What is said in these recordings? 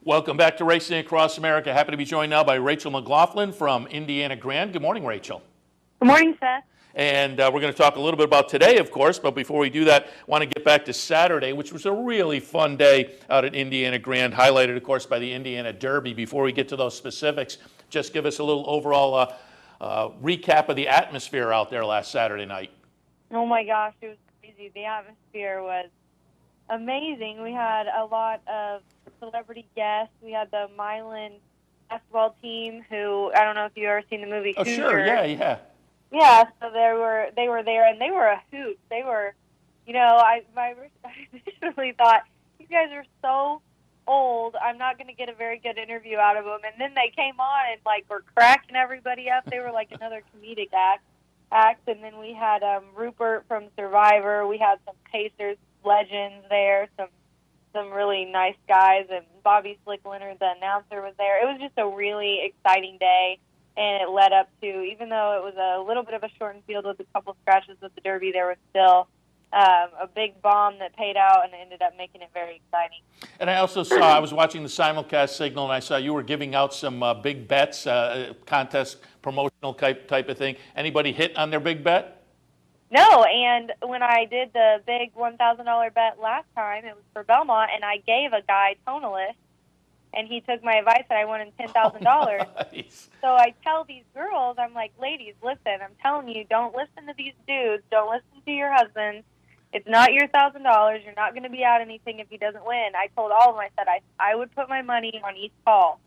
Welcome back to Racing Across America. Happy to be joined now by Rachel McLaughlin from Indiana Grand. Good morning, Rachel. Good morning, Seth. And we're going to talk a little bit about today, of course, but before we do that, I want to get back to Saturday, which was a really fun day out at Indiana Grand, highlighted, of course, by the Indiana Derby. Before we get to those specifics, just give us a little overall recap of the atmosphere out there last Saturday night. Oh, my gosh, it was crazy. The atmosphere was amazing. We had a lot of celebrity guests. We had the McLaughlin basketball team who, I don't know if you've ever seen the movie Oh, Hoosier. sure, yeah. Yeah, so they were there, and they were a hoot. They were, I initially thought, these guys are so old, I'm not going to get a very good interview out of them. And then they came on and, were cracking everybody up. They were like another comedic act. And then we had Rupert from Survivor. We had some Pacers legends there, some really nice guys, and Bobby Slick Leonard, the announcer, was there. It was just a really exciting day. And it led up to, even though it was a little bit of a shortened field with a couple scratches with the Derby, there was still a big bomb that paid out, and it ended up making it very exciting. And I also saw, I was watching the simulcast signal, and I saw you were giving out some big bets, contest promotional type of thing. Anybody hit on their big bet? No, and when I did the big $1,000 bet last time, it was for Belmont, and I gave a guy tonalist, and he took my advice, and I won him $10,000. Nice. So I tell these girls, I'm like, ladies, listen, I'm telling you, don't listen to these dudes. Don't listen to your husbands. It's not your $1,000. You're not going to be out anything if he doesn't win. I told all of them, I said, I would put my money on East Hall.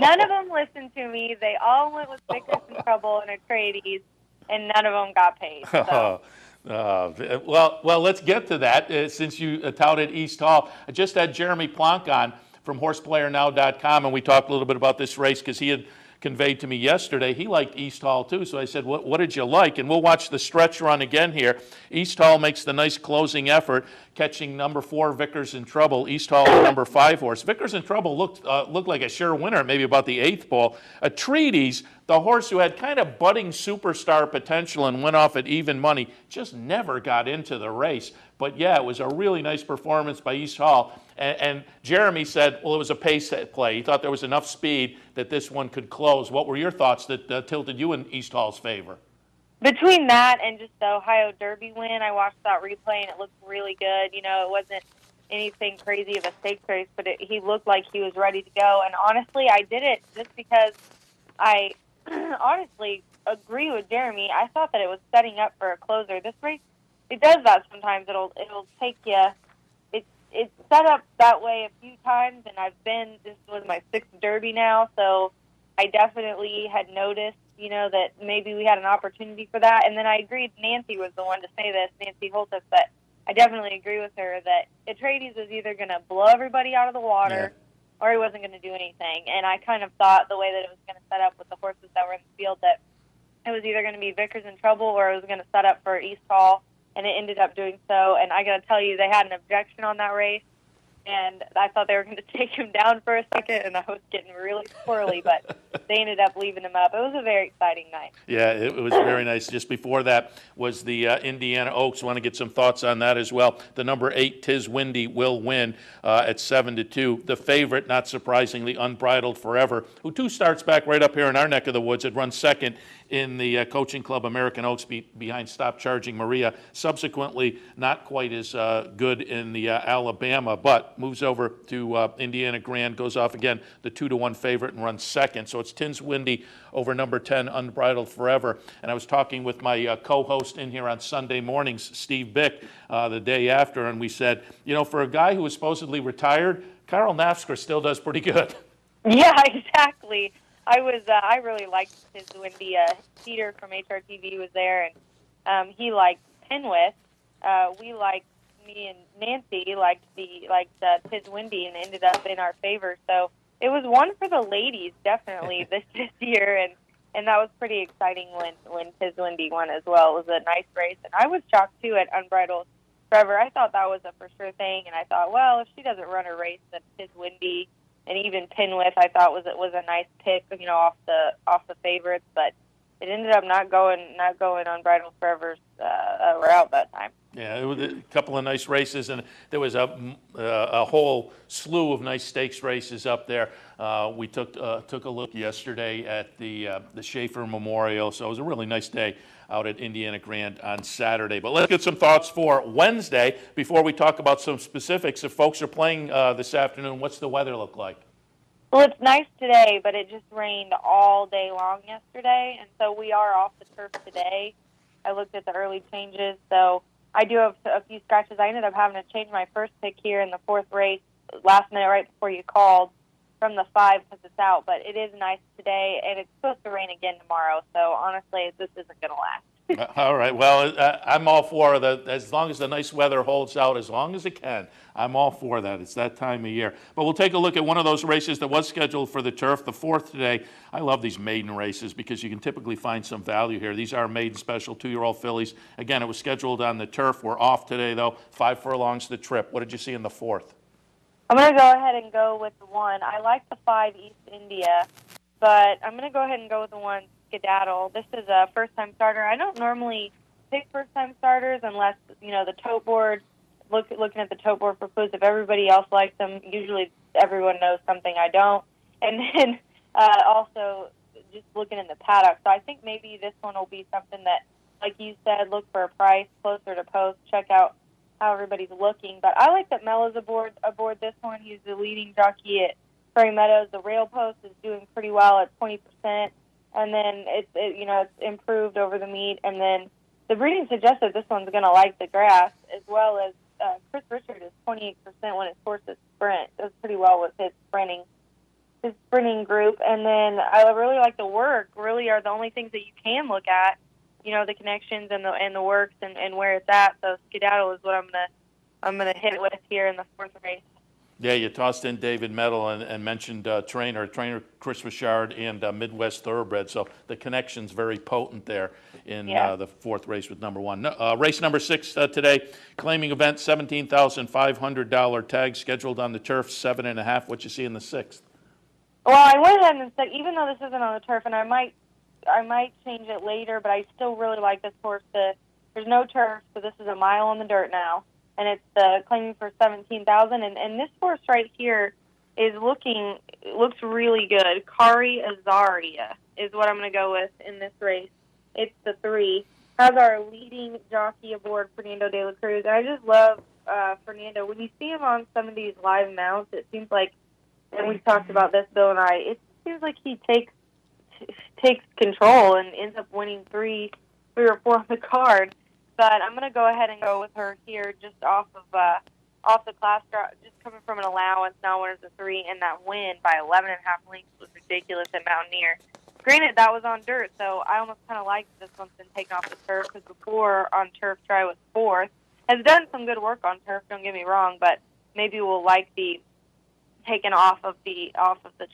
None of them listened to me. They all went with Vickers and Trouble and Atreides, and none of them got paid. So. Well, let's get to that. Since you touted East Hall, I just had Jeremy Plonk on from horseplayernow.com, and we talked a little bit about this race because he had conveyed to me yesterday he liked East Hall too. So I said, what did you like? And we'll watch the stretch run again here. East Hall makes the nice closing effort, catching number 4 Vickers in Trouble. East Hall, the number 5 horse. Vickers in Trouble looked like a sure winner, maybe about the 8th pole. Atreides, the horse who had kind of budding superstar potential and went off at even money, just never got into the race. But yeah, it was a really nice performance by East Hall. And Jeremy said, well, it was a pace play. He thought there was enough speed that this one could close. What were your thoughts that tilted you in East Hall's favor? Between that and just the Ohio Derby win, I watched that replay, and it looked really good. It wasn't anything crazy of a stakes race, but he looked like he was ready to go. And honestly, I did it just because I honestly agree with Jeremy. I thought that it was setting up for a closer. This race, it does that sometimes. It'll take you. It's set up that way a few times, and this was my 6th Derby now, so I definitely had noticed, that maybe we had an opportunity for that. And then I agreed, Nancy was the one to say this, Nancy Holtis, but I definitely agree with her that Atreides was either going to blow everybody out of the water or he wasn't going to do anything. And I kind of thought the way that it was going to set up with the horses that were in the field that it was either going to be Vickers in Trouble or it was going to set up for East Hall. And it ended up doing so. And I got to tell you, they had an objection on that race, and I thought they were going to take him down for a second, and I was getting really squirrely, but they ended up leaving him up. It was a very exciting night. Yeah, it was very nice. Just before that was the Indiana Oaks. Want to get some thoughts on that as well. The number 8, Tiz Windy, will win at 7-2. The favorite, not surprisingly, Unbridled Forever, who 2 starts back right up here in our neck of the woods, had run second in the Coaching Club American Oaks behind Stop Charging Maria. Subsequently, not quite as good in the Alabama, but moves over to Indiana Grand, goes off again, the 2-1 favorite, and runs second. So it's Tiz Windy over number 10, Unbridled Forever. And I was talking with my co-host in here on Sunday mornings, Steve Bick, the day after, and we said, for a guy who was supposedly retired, Karl Nafskar still does pretty good. Yeah, exactly. I really liked Tiz Windy. Peter from HRTV was there, and he liked Penwith. Me and Nancy liked Tiz Windy, and ended up in our favor. So it was one for the ladies, definitely, this year, and that was pretty exciting when Tiz Windy won as well. It was a nice race, and I was shocked, too, at Unbridled Forever. I thought that was a for sure thing, and I thought, well, if she doesn't run a race, then Tiz Windy and even Penwith, I thought was a nice pick, off the favorites, but it ended up not going Unbridled Forever's route that time. Yeah, it was a couple of nice races, and there was a whole slew of nice stakes races up there. We took a look yesterday at the Schaefer Memorial, so it was a really nice day out at Indiana Grand on Saturday. But let's get some thoughts for Wednesday before we talk about some specifics. If folks are playing this afternoon, what's the weather look like? Well, it's nice today, but it just rained all day long yesterday, and so we are off the turf today. I looked at the early changes, so I do have a few scratches. I ended up having to change my first pick here in the 4th race last minute right before you called from the 5 because it's out. But it is nice today, and it's supposed to rain again tomorrow. So, honestly, this isn't going to last. All right. Well, I'm all for that. As long as the nice weather holds out, as long as it can, I'm all for that. It's that time of year. But we'll take a look at one of those races that was scheduled for the turf, the 4th today. I love these maiden races because you can typically find some value here. These are maiden special 2-year-old fillies. Again, it was scheduled on the turf. We're off today, though. 5 furlongs to the trip. What did you see in the 4th? I'm going to go ahead and go with the 1. I like the 5 East India, but I'm going to go ahead and go with the 1 Skedaddle. This is a first-time starter. I don't normally pick first-time starters unless, the tote board, looking at the tote board for clues. If everybody else likes them, usually everyone knows something I don't. And then also just looking in the paddock. So I think maybe this one will be something that, like you said, look for a price closer to post, check out how everybody's looking. But I like that Mel is aboard this one. He's the leading jockey at Prairie Meadows. The rail post is doing pretty well at 20%. And then it's improved over the meet. And then the breeding suggests that this one's going to like the grass, as well as Chris Richard is 28% when it's forced to sprint. Does pretty well with his sprinting group. And then I really like the work. Really are the only things that you can look at. The connections and the works and where it's at. So Skedaddle is what I'm gonna hit with here in the 4th race. Yeah, you tossed in David Metal and mentioned trainer Chris Richard and Midwest Thoroughbred. So the connection's very potent there in the 4th race with number 1. Race number 6 today, claiming event, $17,500 tag scheduled on the turf, 7.5. What you see in the 6th? Well, I went ahead and said, even though this isn't on the turf, and I might change it later, but I still really like this horse. There's no turf, so this is a mile on the dirt now. And it's claiming for $17,000, and this horse right here looks really good. Kari Azaria is what I'm going to go with in this race. It's the 3. Has our leading jockey aboard, Fernando de la Cruz. I just love Fernando. When you see him on some of these live mounts, it seems like, and we've talked about this, Bill and I, it seems like he takes control and ends up winning 3 or 4 on the card. But I'm going to go ahead and go with her here just off the class draw, just coming from an allowance, now winners of 3, and that win by 11.5 lengths was ridiculous at Mountaineer. Granted, that was on dirt, so I almost kind of like this one's been taken off the turf, because before on turf, Try was 4th. Has done some good work on turf, don't get me wrong, but maybe we'll like the taken off of the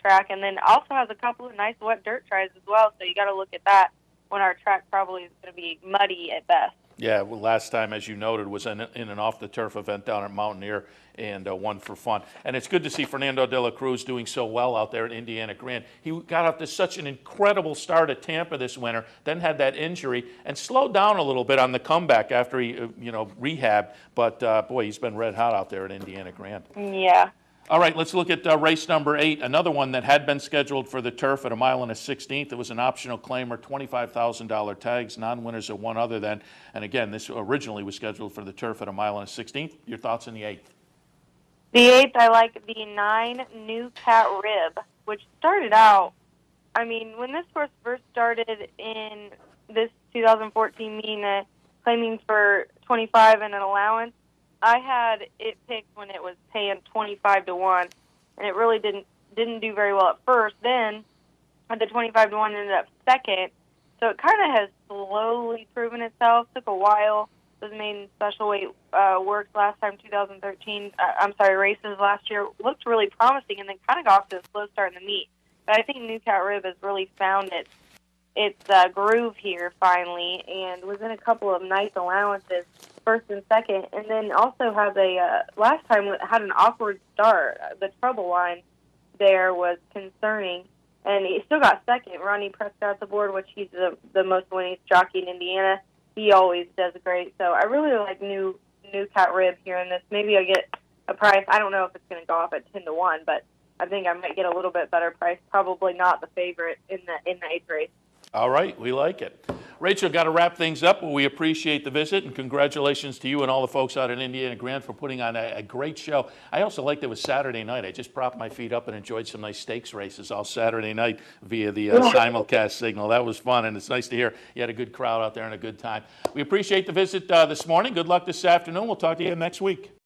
track, and then also has a couple of nice wet dirt tries as well, so you got to look at that when our track probably is going to be muddy at best. Yeah, well, last time, as you noted, was in an off-the-turf event down at Mountaineer and one for fun. And it's good to see Fernando de la Cruz doing so well out there at Indiana Grand. He got off to such an incredible start at Tampa this winter, then had that injury, and slowed down a little bit on the comeback after he, rehabbed. But, boy, he's been red hot out there at Indiana Grand. Yeah. All right, let's look at race number 8, another one that had been scheduled for the turf at 1 1/16. It was an optional claimer, $25,000 tags, non-winners of one other than. And again, this originally was scheduled for the turf at 1 1/16. Your thoughts on the 8th? The 8th, I like the 9 New Cat Rib, which started out, I mean, when this horse first started in this 2014 meeting, claiming for 25 and an allowance, I had it picked when it was paying 25-1, and it really didn't do very well at first. Then, at the 25-1, ended up second. So it kind of has slowly proven itself. Took a while. Was made in special weight works last time, 2013. Races last year. Looked really promising, and then kind of got off to a slow start in the meet. But I think New Cat Rib has really found its groove here finally, and was in a couple of nice allowances, first and second, and then also has last time had an awkward start. The trouble line there was concerning, and he still got second. Ronnie Prescott's aboard, which he's the most winningest jockey in Indiana, he always does great. So I really like new cat rib here in this. Maybe I get a price. I don't know if it's going to go off at 10-1, but I think I might get a little bit better price. Probably not the favorite in the 8th race. All right, we like it. Rachel, got to wrap things up. Well, we appreciate the visit, and congratulations to you and all the folks out in Indiana Grand for putting on a great show. I also liked it was Saturday night. I just propped my feet up and enjoyed some nice stakes races all Saturday night via the simulcast signal. That was fun, and it's nice to hear you had a good crowd out there and a good time. We appreciate the visit this morning. Good luck this afternoon. We'll talk to you next week.